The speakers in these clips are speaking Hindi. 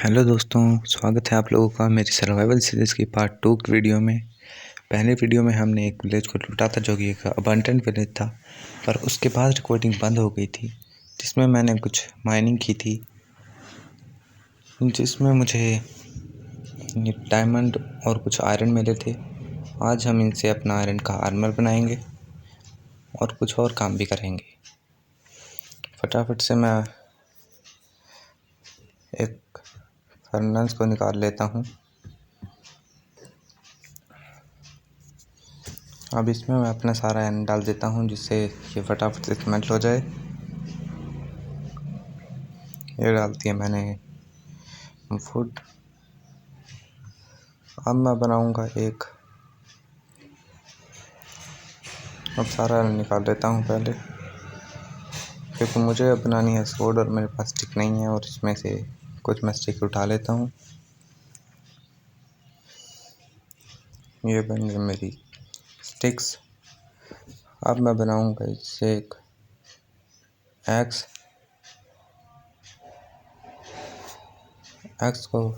हेलो दोस्तों, स्वागत है आप लोगों का मेरी सर्वाइवल सीरीज़ की पार्ट 2 की वीडियो में। पहले वीडियो में हमने एक विलेज को लूटा था जो कि एक अबंडेंट विलेज था, पर उसके बाद रिकॉर्डिंग बंद हो गई थी, जिसमें मैंने कुछ माइनिंग की थी, जिसमें मुझे डायमंड और कुछ आयरन मिले थे। आज हम इनसे अपना आयरन का आर्मर बनाएंगे और कुछ और काम भी करेंगे। फटाफट से मैं एक फर्नेस को निकाल लेता हूँ। अब इसमें मैं अपना सारा आयरन डाल देता हूँ, जिससे ये फटाफट से मेल्ट हो जाए। ये डाल दिया मैंने वुड। अब मैं बनाऊँगा एक, अब सारा आयरन निकाल लेता हूँ पहले, क्योंकि मुझे अब बनानी है स्वॉर्ड और मेरे पास स्टिक नहीं है, और इसमें से कुछ मैं स्टिक उठा लेता हूँ। ये बन गई मेरी स्टिक्स। अब मैं बनाऊँगा इससे एक एक्स को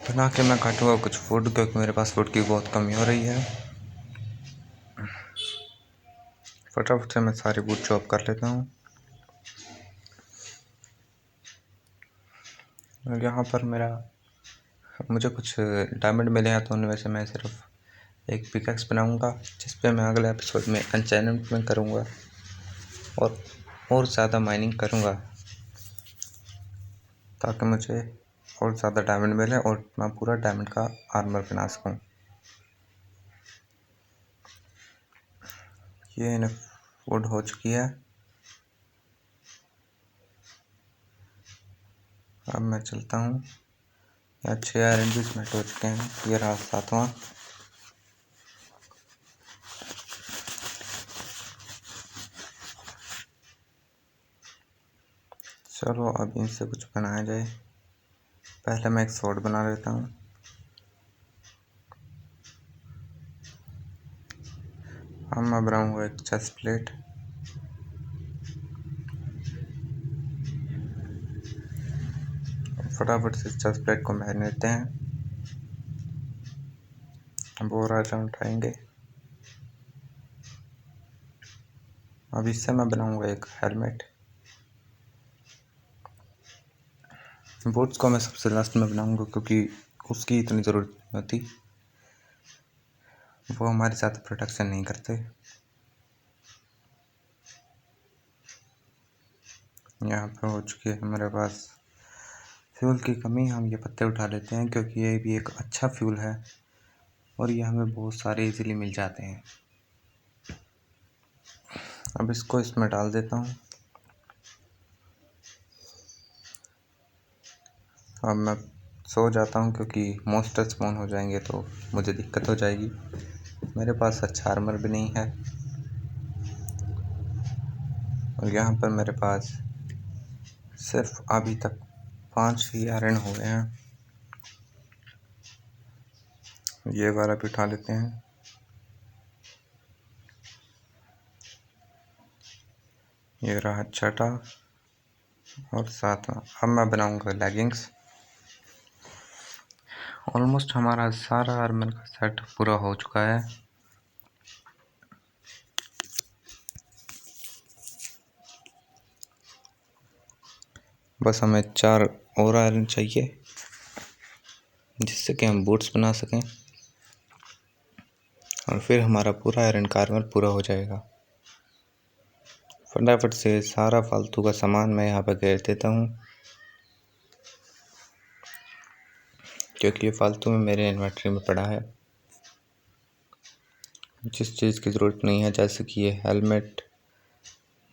बना के मैं काटूँगा कुछ वुड, क्योंकि मेरे पास वुड की बहुत कमी हो रही है। फटाफट से मैं सारी वुड चॉप कर लेता हूँ। यहाँ पर मुझे कुछ डायमंड मिले हैं, तो उनमें से मैं सिर्फ एक पिकैक्स बनाऊँगा, जिस पे मैं अगले एपिसोड में एन्चेंटमेंट करूँगा और ज़्यादा माइनिंग करूँगा, ताकि मुझे और ज़्यादा डायमंड मिले और मैं पूरा डायमंड का आर्मर बना सकूँ। ये इन्हें वुड हो चुकी है। अब मैं चलता हूँ। यहाँ 6 आयरन भी स्मेल्ट हो चुके हैं। ये रहा 7वां। चलो अब इनसे कुछ बनाया जाए। पहले मैं एक स्वॉर्ड बना लेता हूँ। अब मैं बनाऊँगा एक चेस्ट प्लेट। फटाफट से चेस्ट प्लेट को महन लेते हैं। वो राजा उठाएंगे। अब इससे मैं बनाऊँगा एक हेलमेट। बूट्स को मैं सबसे लास्ट में बनाऊँगा, क्योंकि उसकी इतनी ज़रूरत नहीं होती, वो हमारे साथ प्रोटेक्शन नहीं करते। यहाँ पर हो चुकी है हमारे पास फ्यूल की कमी। हम ये पत्ते उठा लेते हैं, क्योंकि ये भी एक अच्छा फ्यूल है और ये हमें बहुत सारे इजीली मिल जाते हैं। अब इसको इसमें डाल देता हूँ। अब मैं सो जाता हूँ, क्योंकि मॉन्स्टर स्पॉन हो जाएंगे तो मुझे दिक्कत हो जाएगी। मेरे पास अच्छा आर्मर भी नहीं है, और यहाँ पर मेरे पास सिर्फ अभी तक 5 ही आयरन हो गए हैं। ये वाला भी उठा लेते हैं। ये रहा 6वां और 7वां। अब मैं बनाऊंगा लेगिंग्स। ऑलमोस्ट हमारा सारा आर्मर का सेट पूरा हो चुका है। बस हमें 4 और आयरन चाहिए, जिससे कि हम बूट्स बना सकें, और फिर हमारा पूरा आयरन का आर्मर पूरा हो जाएगा। फटाफट से सारा फालतू का सामान मैं यहाँ पर घेर देता हूँ, क्योंकि ये फालतू में मेरे इन्वेंटरी में पड़ा है, जिस चीज़ की ज़रूरत नहीं है, जैसे कि ये हेलमेट,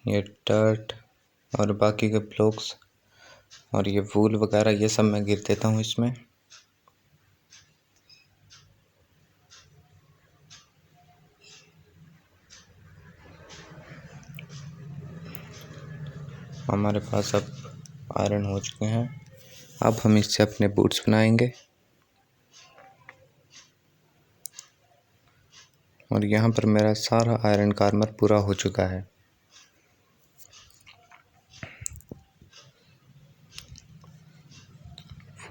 ये डर्ट और बाकी के ब्लॉक्स और ये वूल वगैरह, ये सब मैं गिर देता हूँ इसमें। हमारे पास अब आयरन हो चुके हैं। अब हम इससे अपने बूट्स बनाएंगे, और यहाँ पर मेरा सारा आयरन का आर्मर पूरा हो चुका है।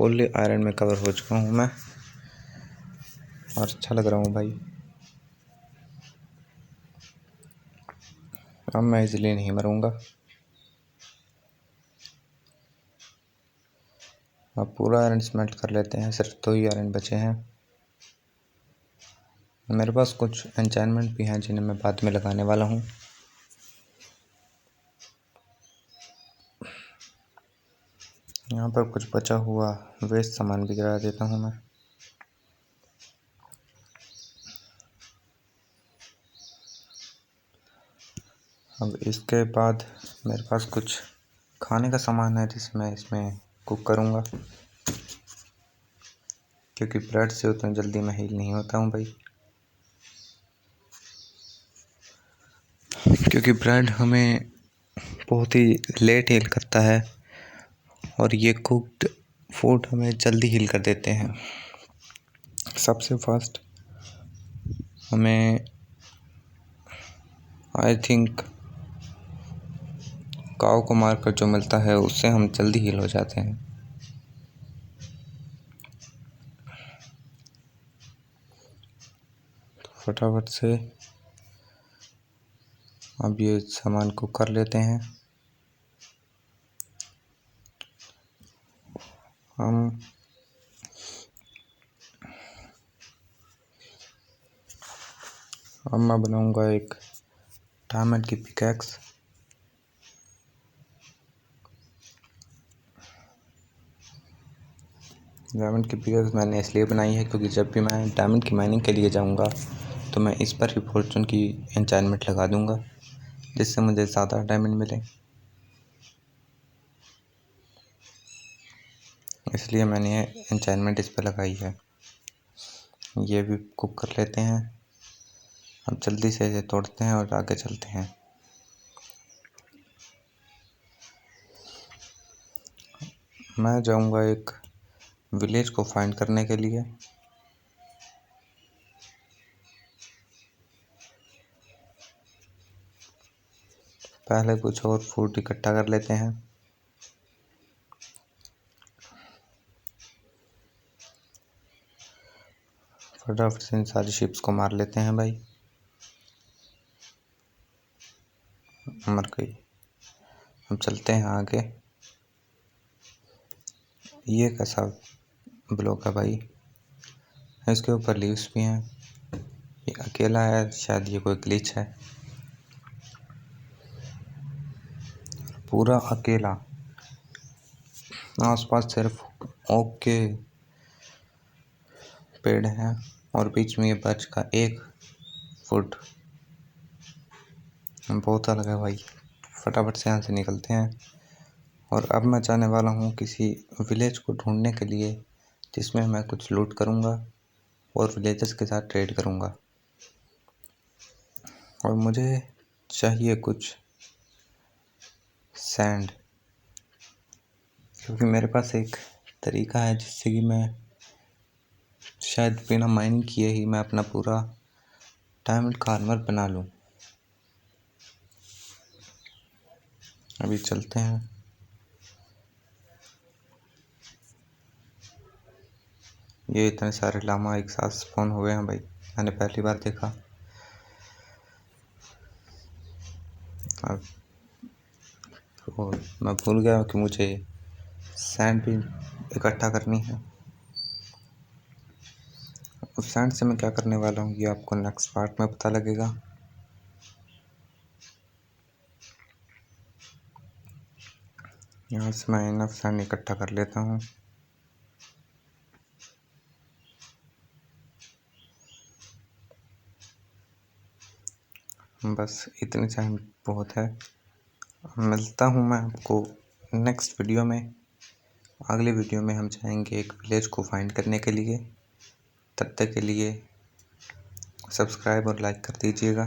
फुल्ली आयरन में कवर हो चुका हूँ मैं और अच्छा लग रहा हूँ भाई। अब मैं इजीली नहीं मरूंगा। अब पूरा आयरन स्मेल्ट कर लेते हैं, सिर्फ 2 ही आयरन बचे हैं। मेरे पास कुछ एन्चेंटमेंट भी हैं जिन्हें मैं बाद में लगाने वाला हूँ। यहाँ पर कुछ बचा हुआ वेस्ट सामान भी गिरा देता हूँ मैं। अब इसके बाद मेरे पास कुछ खाने का सामान है जिसमें इसमें कुक करूँगा, क्योंकि ब्रेड से उतना जल्दी मैं हील नहीं होता हूँ भाई। क्योंकि ब्रेड हमें बहुत ही लेट हील करता है और ये कुक्ड फूड हमें जल्दी हील कर देते हैं। सबसे फास्ट हमें आई थिंक काऊ को मारकर जो मिलता है उससे हम जल्दी हील हो जाते हैं। तो फटाफट से अब ये सामान को कर लेते हैं हम। अब मैं बनाऊंगा एक डायमंड की पिकैक्स। डायमंड की पिकैक्स मैंने इसलिए बनाई है क्योंकि जब भी मैं डायमंड की माइनिंग के लिए जाऊंगा तो मैं इस पर ही फॉर्चून की एन्चेंटमेंट लगा दूंगा, जिससे मुझे ज़्यादा डायमंड मिले। इसलिए मैंने ये एन्चेंटमेंट इस पर लगाई है। ये भी कुक कर लेते हैं। अब जल्दी से इसे तोड़ते हैं और आगे चलते हैं। मैं जाऊंगा एक विलेज को फाइंड करने के लिए। पहले कुछ और फूड इकट्ठा कर लेते हैं। फटाफट से इन सारी शिप्स को मार लेते हैं भाई। मर गई। हम चलते हैं आगे। ये कैसा ब्लॉक है भाई? इसके ऊपर लीव्स भी हैं। ये अकेला है, शायद ये कोई ग्लिच है। पूरा अकेला, आसपास सिर्फ ओक के पेड़ हैं और बीच में ये बर्च का 1 फुट। बहुत अलग है भाई। फटाफट से यहाँ से निकलते हैं। और अब मैं जाने वाला हूँ किसी विलेज को ढूंढने के लिए जिसमें मैं कुछ लूट करूँगा और विलेजर्स के साथ ट्रेड करूँगा। और मुझे चाहिए कुछ सैंड, क्योंकि मेरे पास एक तरीका है जिससे कि मैं शायद बिना माइनिंग किए ही मैं अपना पूरा डायमंड का आर्मर बना लूँ। अभी चलते हैं। ये इतने सारे लामा एक साथ स्पॉन हुए हैं भाई, मैंने पहली बार देखा। अब तो मैं भूल गया कि मुझे सैंड भी इकट्ठा करनी है। उस सैंड से मैं क्या करने वाला हूँ ये आपको नेक्स्ट पार्ट में पता लगेगा। यहाँ से मैं इनफ सैंड इकट्ठा कर लेता हूँ। बस इतनी सैंड बहुत है। मिलता हूँ मैं आपको नेक्स्ट वीडियो में। अगले वीडियो में हम जाएंगे एक विलेज को फाइंड करने के लिए। तब तक के लिए सब्सक्राइब और लाइक कर दीजिएगा।